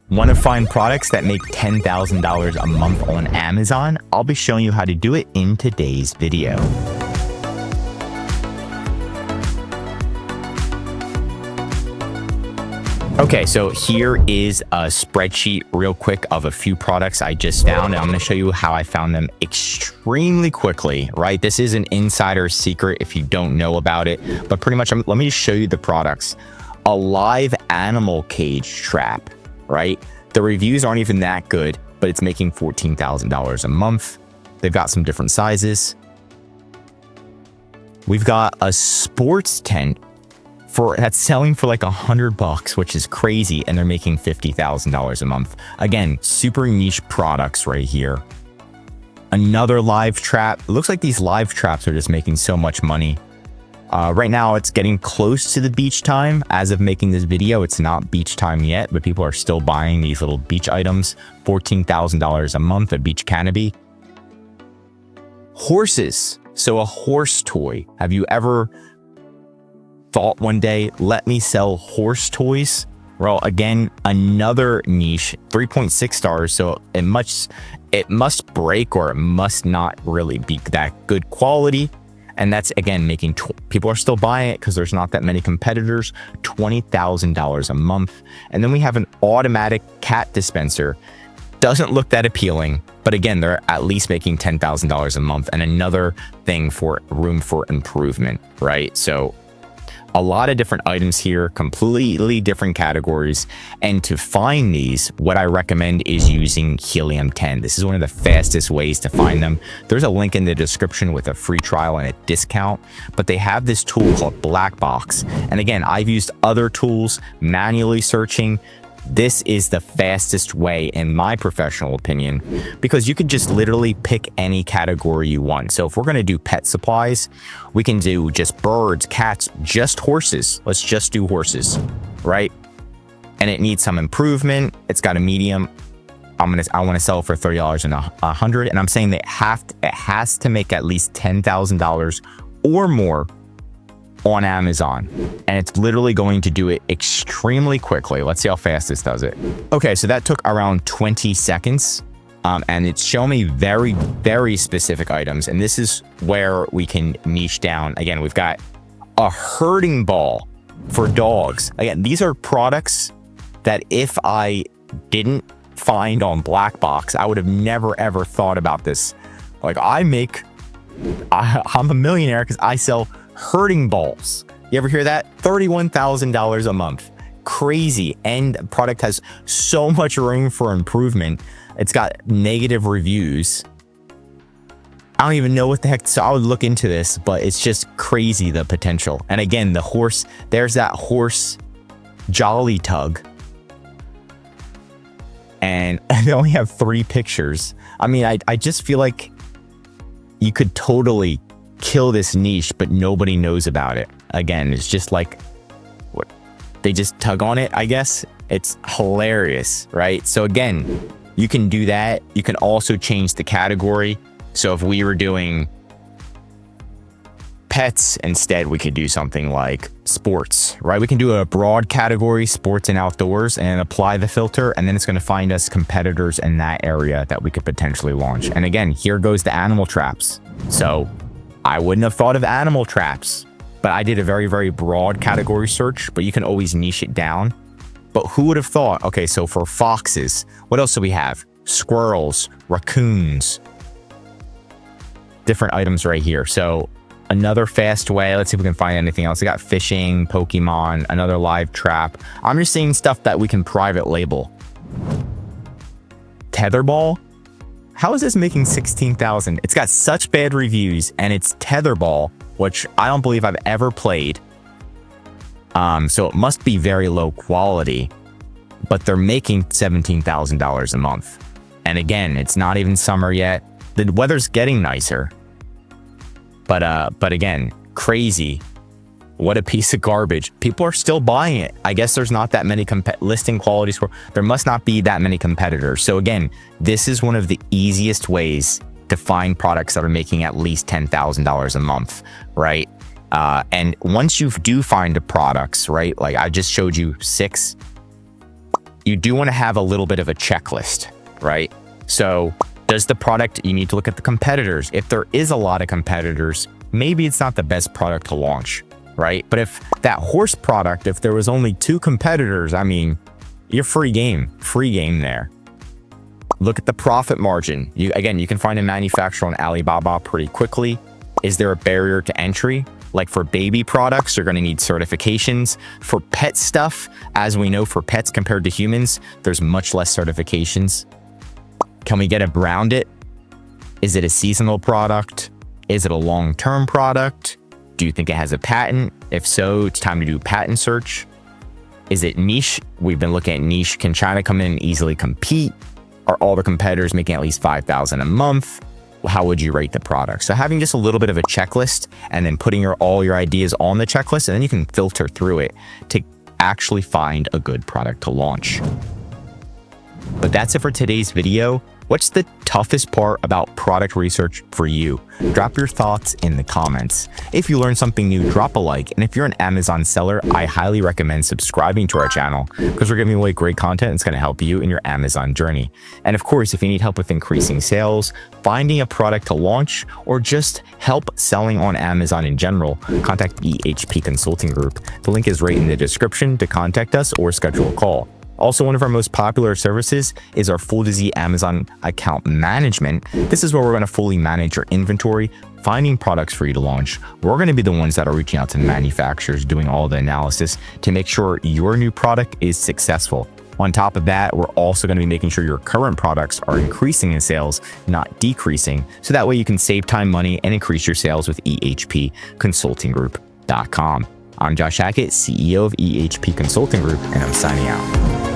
Want to find products that make $10,000 a month on Amazon? I'll be showing you how to do it in today's video. Okay, so here is a spreadsheet real quick of a few products I just found, and I'm going to show you how I found them extremely quickly, right? This is an insider secret if you don't know about it, but pretty much let me just show you the products. A live animal cage trap, right? The reviews aren't even that good, but it's making $14,000 a month. They've got some different sizes. We've got a sports tent that's selling for like $100, which is crazy, and they're making $50,000 a month. Again, super niche products right here. Another live trap. It looks like these live traps are just making so much money. Right now, it's getting close to the beach time. As of making this video, it's not beach time yet, but people are still buying these little beach items. $14,000 a month, a beach canopy. Horses. So a horse toy. Have you ever thought one day, let me sell horse toys? Well, again, another niche, 3.6 stars. So it must break, or it must not really be that good quality. And that's, again, making people are still buying it because there's not that many competitors. $20,000 a month. And then we have an automatic cat dispenser. Doesn't look that appealing, but again, they're at least making $10,000 a month. And another thing for room for improvement, right? So a lot of different items here, completely different categories. And to find these, what I recommend is using Helium 10. This is one of the fastest ways to find them. There's a link in the description with a free trial and a discount, but they have this tool called Black Box. And again, I've used other tools, manually searching. This is the fastest way, in my professional opinion, because you can just literally pick any category you want. So if we're going to do pet supplies, we can do just birds, cats, just horses. Let's just do horses, right? And it needs some improvement. It's got a medium. I want to sell it for $30 and $100. And I'm saying that it has to make at least $10,000 or more on Amazon, and it's literally going to do it extremely quickly. Let's see how fast this does it. Okay, so that took around 20 seconds, and it's showing me very, very specific items, and this is where we can niche down. Again, we've got a herding ball for dogs. Again, these are products that if I didn't find on Black Box, I would have never ever thought about this. Like, I'm a millionaire because I sell herding balls. You ever hear that? $31,000 a month. Crazy. And the product has so much room for improvement. It's got negative reviews. I don't even know what the heck. So I would look into this, but it's just crazy, the potential. And again, the horse, there's that horse jolly tug. And they only have 3 pictures. I mean, I just feel like you could totally kill this niche, but nobody knows about it. Again, it's just like what they just tug on it, I guess. It's hilarious, right? So again, you can do that. You can also change the category. So if we were doing pets instead, we could do something like sports, right? We can do a broad category, sports and outdoors, and apply the filter, and then it's going to find us competitors in that area that we could potentially launch. And again, here goes the animal traps. So I wouldn't have thought of animal traps, but I did a very, very broad category search, but you can always niche it down. But who would have thought? Okay, so for foxes, what else do we have? Squirrels, raccoons, different items right here. So another fast way, let's see if we can find anything else. We got fishing, Pokemon, another live trap. I'm just seeing stuff that we can private label. Tetherball. How is this making 16,000? It's got such bad reviews, and it's Tetherball, which I don't believe I've ever played. So it must be very low quality, but they're making $17,000 a month. And again, it's not even summer yet. The weather's getting nicer, but again, crazy. What a piece of garbage. People are still buying it. I guess there's not that many listing quality score. There must not be that many competitors. So again, this is one of the easiest ways to find products that are making at least $10,000 a month, right? And once you do find the products, right? Like I just showed you 6, you do want to have a little bit of a checklist, right? So does the product, you need to look at the competitors. If there is a lot of competitors, maybe it's not the best product to launch, right? But if that horse product, if there was only 2 competitors, I mean, you're free game there. Look at the profit margin. Again, you can find a manufacturer on Alibaba pretty quickly. Is there a barrier to entry? Like for baby products, you're going to need certifications. For pet stuff, as we know, for pets compared to humans, there's much less certifications. Can we get around it? Is it a seasonal product? Is it a long-term product? Do you think it has a patent? If so, it's time to do a patent search. Is it niche? We've been looking at niche. Can China come in and easily compete? Are all the competitors making at least $5,000 a month? How would you rate the product? So having just a little bit of a checklist and then putting all your ideas on the checklist, and then you can filter through it to actually find a good product to launch. But that's it for today's video. What's the toughest part about product research for you? Drop your thoughts in the comments. If you learned something new, drop a like. And if you're an Amazon seller, I highly recommend subscribing to our channel because we're giving away great content that's going to help you in your Amazon journey. And of course, if you need help with increasing sales, finding a product to launch, or just help selling on Amazon in general, contact EHP Consulting Group. The link is right in the description to contact us or schedule a call. Also, one of our most popular services is our full to Z Amazon account management. This is where we're going to fully manage your inventory, finding products for you to launch. We're going to be the ones that are reaching out to manufacturers, doing all the analysis to make sure your new product is successful. On top of that, we're also going to be making sure your current products are increasing in sales, not decreasing. So that way you can save time, money, and increase your sales with ehpconsultinggroup.com. I'm Josh Hackett, CEO of EHP Consulting Group, and I'm signing out.